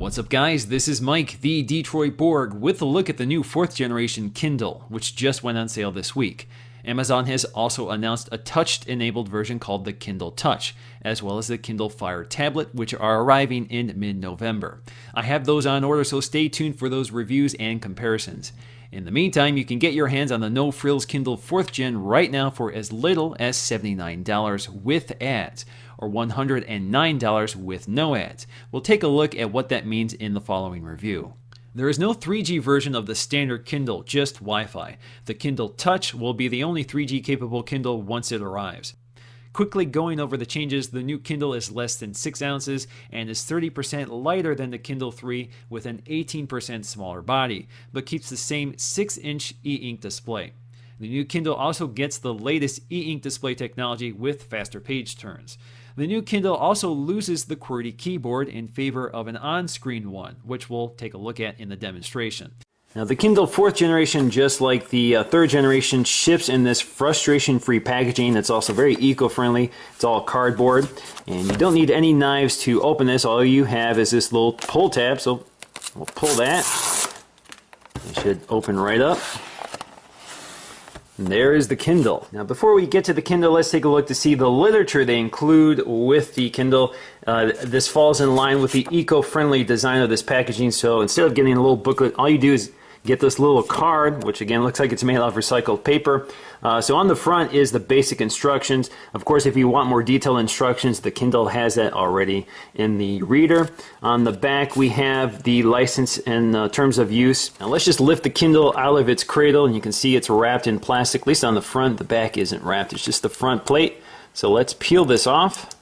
What's up guys, this is Mike, the Detroit Borg, with a look at the new 4th generation Kindle, which just went on sale this week. Amazon has also announced a touch-enabled version called the Kindle Touch, as well as the Kindle Fire tablet, which are arriving in mid-November. I have those on order, so stay tuned for those reviews and comparisons. In the meantime, you can get your hands on the No Frills Kindle 4th Gen right now for as little as $79 with ads, or $109 with no ads. We'll take a look at what that means in the following review. There is no 3G version of the standard Kindle, just Wi-Fi. The Kindle Touch will be the only 3G capable Kindle once it arrives. Quickly going over the changes, the new Kindle is less than 6 ounces and is 30% lighter than the Kindle 3 with an 18% smaller body, but keeps the same 6-inch e-ink display. The new Kindle also gets the latest e-ink display technology with faster page turns. The new Kindle also loses the QWERTY keyboard in favor of an on-screen one, which we'll take a look at in the demonstration. Now the Kindle 4th generation, just like the 3rd generation, ships in this frustration-free packaging. It's also very eco-friendly. It's all cardboard, and you don't need any knives to open this. All you have is this little pull tab, so we'll pull that. It should open right up. And there is the Kindle. Now before we get to the Kindle, let's take a look to see the literature they include with the Kindle. This falls in line with the eco-friendly design of this packaging, so instead of getting a little booklet, all you do is get this little card, which again looks like it's made out of recycled paper. So on the front is the basic instructions. Of course, if you want more detailed instructions, the Kindle has that already in the reader. On the back we have the license and terms of use. Now let's just lift the Kindle out of its cradle, and you can see it's wrapped in plastic, at least on the front. The back isn't wrapped, it's just the front plate. So let's peel this off.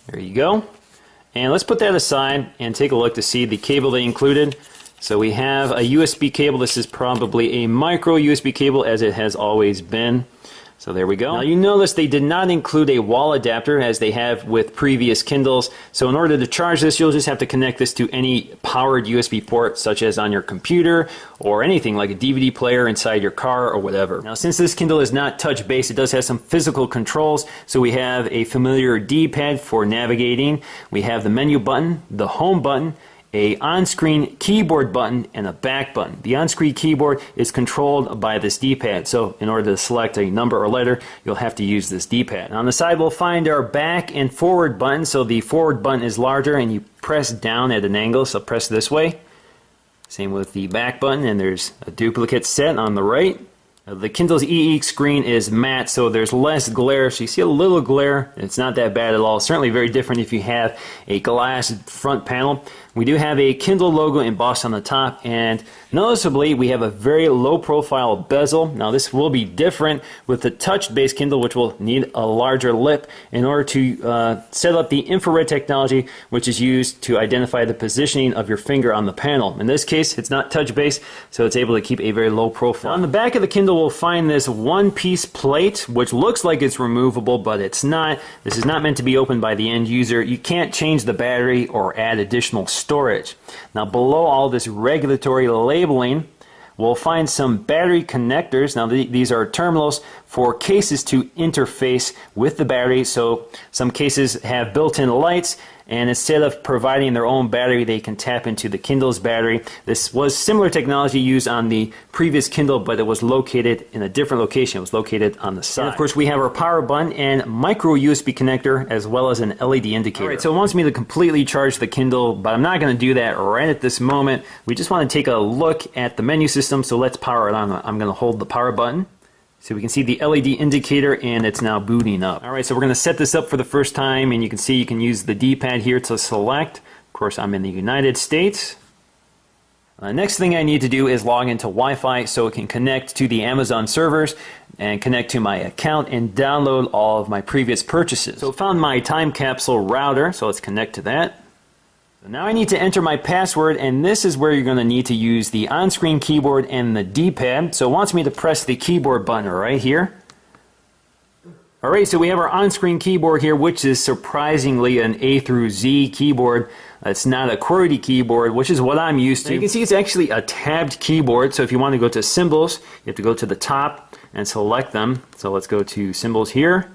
There you go. And let's put that aside and take a look to see the cable they included. So we have a USB cable. This is probably a micro USB cable, as it has always been. So there we go. Now you notice they did not include a wall adapter as they have with previous Kindles. So in order to charge this, you'll just have to connect this to any powered USB port, such as on your computer or anything like a DVD player inside your car or whatever. Now since this Kindle is not touch-based, it does have some physical controls. So we have a familiar D-pad for navigating. We have the menu button, the home button, a on-screen keyboard button, and a back button. The on-screen keyboard is controlled by this D-pad, so in order to select a number or letter, you'll have to use this D-pad. On the side we'll find our back and forward button. So the forward button is larger and you press down at an angle, so press this way. Same with the back button, and there's a duplicate set on the right. The Kindle's e-ink screen is matte, so there's less glare, so you see a little glare. It's not that bad at all. Certainly very different if you have a glass front panel. We do have a Kindle logo embossed on the top, and noticeably we have a very low profile bezel. Now this will be different with the touch-based Kindle, which will need a larger lip in order to set up the infrared technology, which is used to identify the positioning of your finger on the panel. In this case, it's not touch-based, so it's able to keep a very low profile. On the back of the Kindle, we'll find this one-piece plate, which looks like it's removable, but it's not. This is not meant to be opened by the end user. You can't change the battery or add additional storage. Now below all this regulatory labeling, we'll find some battery connectors. Now these are terminals for cases to interface with the battery. So some cases have built-in lights, and instead of providing their own battery, they can tap into the Kindle's battery. This was similar technology used on the previous Kindle, but it was located in a different location. It was located on the side. And of course, we have our power button and micro USB connector, as well as an LED indicator. All right, so it wants me to completely charge the Kindle, but I'm not going to do that right at this moment. We just want to take a look at the menu system, so let's power it on. I'm going to hold the power button. So we can see the LED indicator, and it's now booting up. Alright, so we're going to set this up for the first time, and you can see you can use the D-pad here to select. Of course, I'm in the United States. Next thing I need to do is log into Wi-Fi so it can connect to the Amazon servers and connect to my account and download all of my previous purchases. So I found my time capsule router, so let's connect to that. Now I need to enter my password, and this is where you're going to need to use the on-screen keyboard and the D-pad. So it wants me to press the keyboard button right here. Alright, so we have our on-screen keyboard here, which is surprisingly an A through Z keyboard. It's not a QWERTY keyboard, which is what I'm used to. You can see it's actually a tabbed keyboard, so if you want to go to symbols, you have to go to the top and select them. So let's go to symbols here.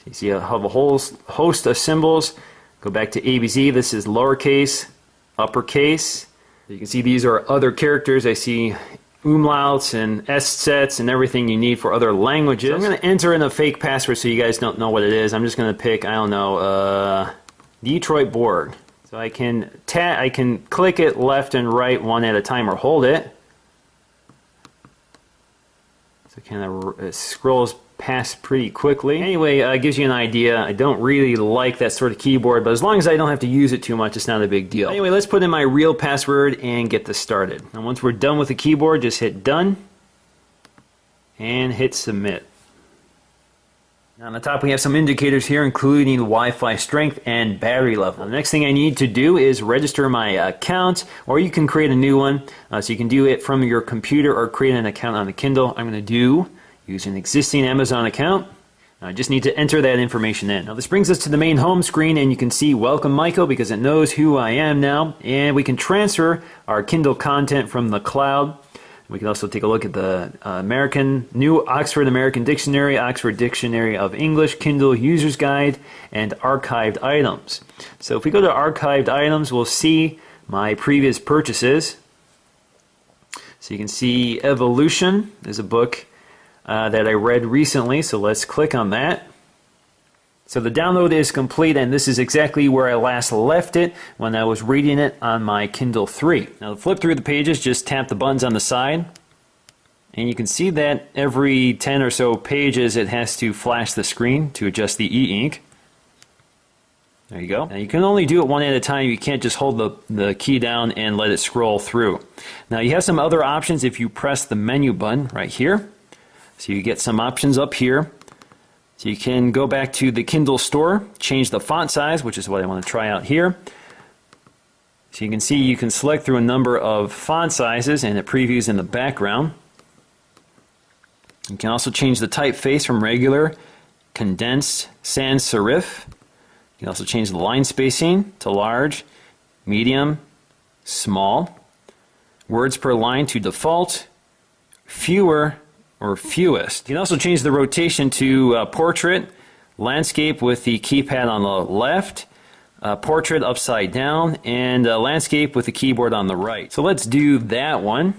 You see I have a whole host of symbols. Go back to ABZ. This is lowercase, uppercase. You can see these are other characters. I see umlauts and S-sets and everything you need for other languages. So I'm going to enter in a fake password so you guys don't know what it is. I'm just going to pick, I don't know, Detroit board. So I can click it left and right one at a time or hold it. So it kind of scrolls past pretty quickly. Anyway, it gives you an idea. I don't really like that sort of keyboard, but as long as I don't have to use it too much, it's not a big deal. Anyway, let's put in my real password and get this started. And once we're done with the keyboard, just hit done and hit submit. Now on the top we have some indicators here, including Wi-Fi strength and battery level. Now, the next thing I need to do is register my account, or you can create a new one. So you can do it from your computer or create an account on the Kindle. I'm going to use an existing Amazon account. I just need to enter that information in. Now this brings us to the main home screen, and you can see Welcome Michael because it knows who I am now. And we can transfer our Kindle content from the cloud. We can also take a look at the new Oxford American Dictionary, Oxford Dictionary of English, Kindle User's Guide, and Archived Items. So if we go to Archived Items, we'll see my previous purchases. So you can see Evolution is a book that I read recently, so let's click on that. So the download is complete, and this is exactly where I last left it when I was reading it on my Kindle 3. Now to flip through the pages, just tap the buttons on the side, and you can see that every 10 or so pages it has to flash the screen to adjust the e-ink. There you go. Now you can only do it one at a time. You can't just hold the key down and let it scroll through. Now you have some other options if you press the menu button right here. So you get some options up here. So you can go back to the Kindle store, change the font size, which is what I want to try out here. So you can see you can select through a number of font sizes, and it previews in the background. You can also change the typeface from regular, condensed, sans serif. You can also change the line spacing to large, medium, small. Words per line to default, fewer, or fewest. You can also change the rotation to portrait, landscape with the keypad on the left, portrait upside down, and landscape with the keyboard on the right. So let's do that one.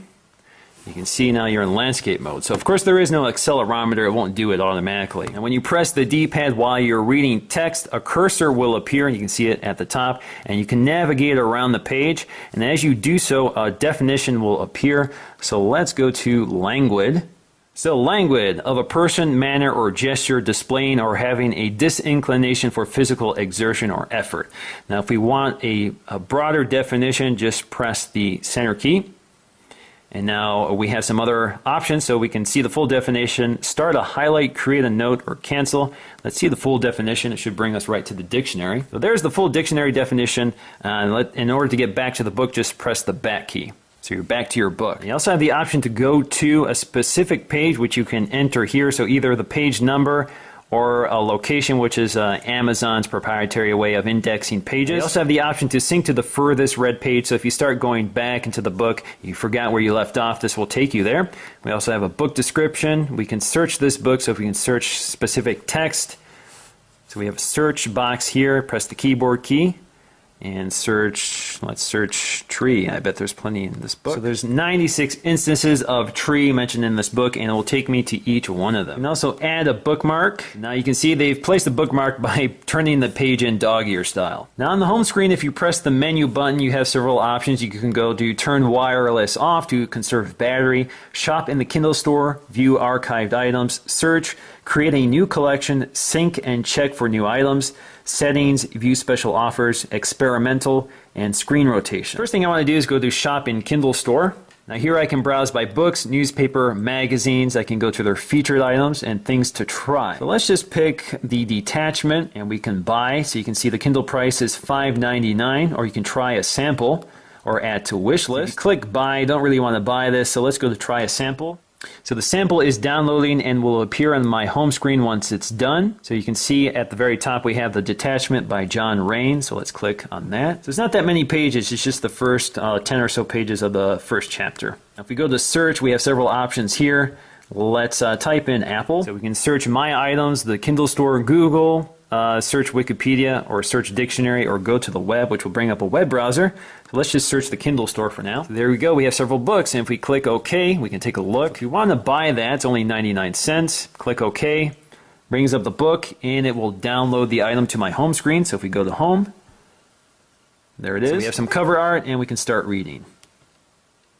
You can see now you're in landscape mode. So of course there is no accelerometer, it won't do it automatically. And when you press the D-pad while you're reading text, a cursor will appear, and you can see it at the top, and you can navigate around the page, and as you do so, a definition will appear. So let's go to languid. So languid, of a person, manner, or gesture displaying or having a disinclination for physical exertion or effort. Now if we want a broader definition, just press the center key. And now we have some other options so we can see the full definition, start a highlight, create a note, or cancel. Let's see the full definition. It should bring us right to the dictionary. So there's the full dictionary definition. In order to get back to the book, just press the back key. So you're back to your book. You also have the option to go to a specific page, which you can enter here. So either the page number or a location, which is Amazon's proprietary way of indexing pages. You also have the option to sync to the furthest read page. So if you start going back into the book, you forgot where you left off, this will take you there. We also have a book description. We can search this book, so if we can search specific text. So we have a search box here. Press the keyboard key and search, let's search tree. I bet there's plenty in this book. So there's 96 instances of tree mentioned in this book, and it will take me to each one of them. You can also add a bookmark. Now you can see they've placed a bookmark by turning the page in dog-ear style. Now on the home screen, if you press the menu button, you have several options. You can go to turn wireless off to conserve battery, shop in the Kindle store, view archived items, search, create a new collection, sync and check for new items, settings, view special offers, experimental, and screen rotation. First thing I want to do is go to shop in Kindle store. Now here I can browse by books, newspaper, magazines. I can go to their featured items and things to try. So let's just pick the detachment and we can buy. So you can see the Kindle price is $5.99, or you can try a sample or add to wish list. Click buy, don't really want to buy this, so let's go to try a sample. So the sample is downloading and will appear on my home screen once it's done. So you can see at the very top we have the detachment by John Rain. So let's click on that. So it's not that many pages, it's just the first 10 or so pages of the first chapter. Now if we go to search, we have several options here. Let's type in Apple. So we can search My Items, the Kindle Store, Google, search Wikipedia, or search dictionary, or go to the web, which will bring up a web browser. So let's just search the Kindle Store for now. So there we go. We have several books, and if we click OK, we can take a look. So if you want to buy that, it's only 99 cents. Click OK. Brings up the book, and it will download the item to my home screen. So if we go to Home, there it is. So we have some cover art, and we can start reading.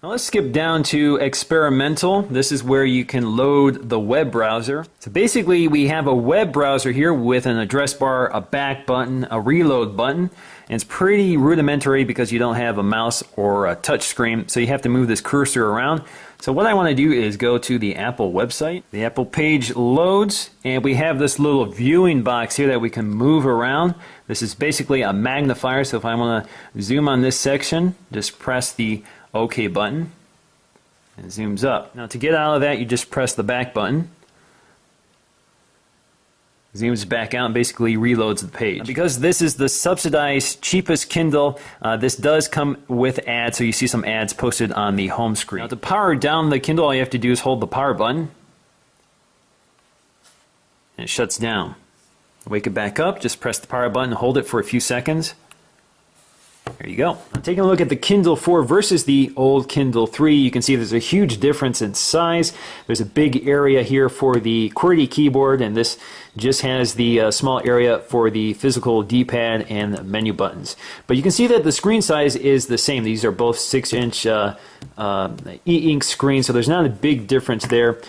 Now let's skip down to Experimental. This is where you can load the web browser. So basically we have a web browser here with an address bar, a back button, a reload button. And it's pretty rudimentary because you don't have a mouse or a touch screen, so you have to move this cursor around. So what I want to do is go to the Apple website. The Apple page loads, and we have this little viewing box here that we can move around. This is basically a magnifier, so if I want to zoom on this section, just press the OK button, and it zooms up. Now to get out of that, you just press the back button. Zooms back out and basically reloads the page. Now, because this is the subsidized cheapest Kindle, this does come with ads, so you see some ads posted on the home screen. Now to power down the Kindle, all you have to do is hold the power button, and it shuts down. Wake it back up, just press the power button, hold it for a few seconds. There you go. Now, taking a look at the Kindle 4 versus the old Kindle 3, you can see there's a huge difference in size. There's a big area here for the QWERTY keyboard, and this just has the small area for the physical D-pad and menu buttons. But you can see that the screen size is the same. These are both 6-inch e-ink screens, so there's not a big difference there.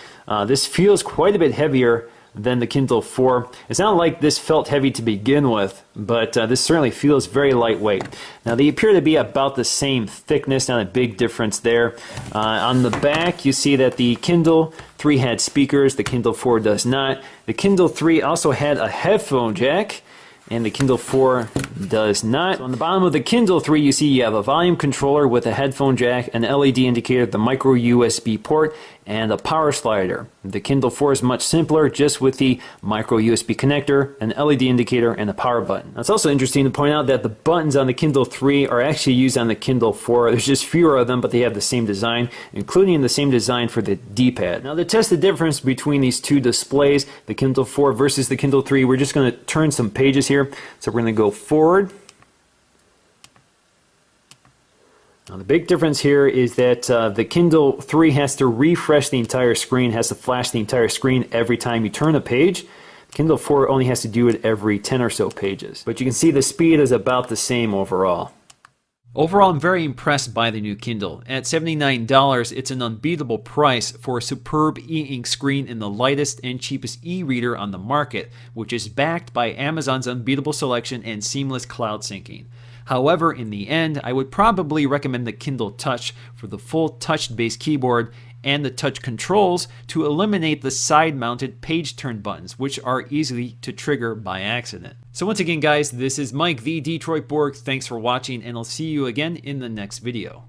This feels quite a bit heavier than the Kindle 4. It's not like this felt heavy to begin with, but this certainly feels very lightweight. Now they appear to be about the same thickness, not a big difference there. On the back you see that the Kindle 3 had speakers, the Kindle 4 does not. The Kindle 3 also had a headphone jack, and the Kindle 4 does not. So on the bottom of the Kindle 3 you see you have a volume controller with a headphone jack, an LED indicator, the micro USB port, and a power slider. The Kindle 4 is much simpler, just with the micro USB connector, an LED indicator, and a power button. Now, it's also interesting to point out that the buttons on the Kindle 3 are actually used on the Kindle 4. There's just fewer of them, but they have the same design, including the same design for the D-pad. Now to test the difference between these two displays, the Kindle 4 versus the Kindle 3, we're just going to turn some pages here. So we're going to go forward. Now the big difference here is that the Kindle 3 has to refresh the entire screen, has to flash the entire screen every time you turn a page. The Kindle 4 only has to do it every 10 or so pages. But you can see the speed is about the same overall. Overall, I'm very impressed by the new Kindle. At $79, it's an unbeatable price for a superb e-ink screen in the lightest and cheapest e-reader on the market, which is backed by Amazon's unbeatable selection and seamless cloud syncing. However, in the end, I would probably recommend the Kindle Touch for the full touch-based keyboard and the touch controls to eliminate the side-mounted page turn buttons, which are easy to trigger by accident. So once again, guys, this is Mike the Detroit Borg. Thanks for watching, and I'll see you again in the next video.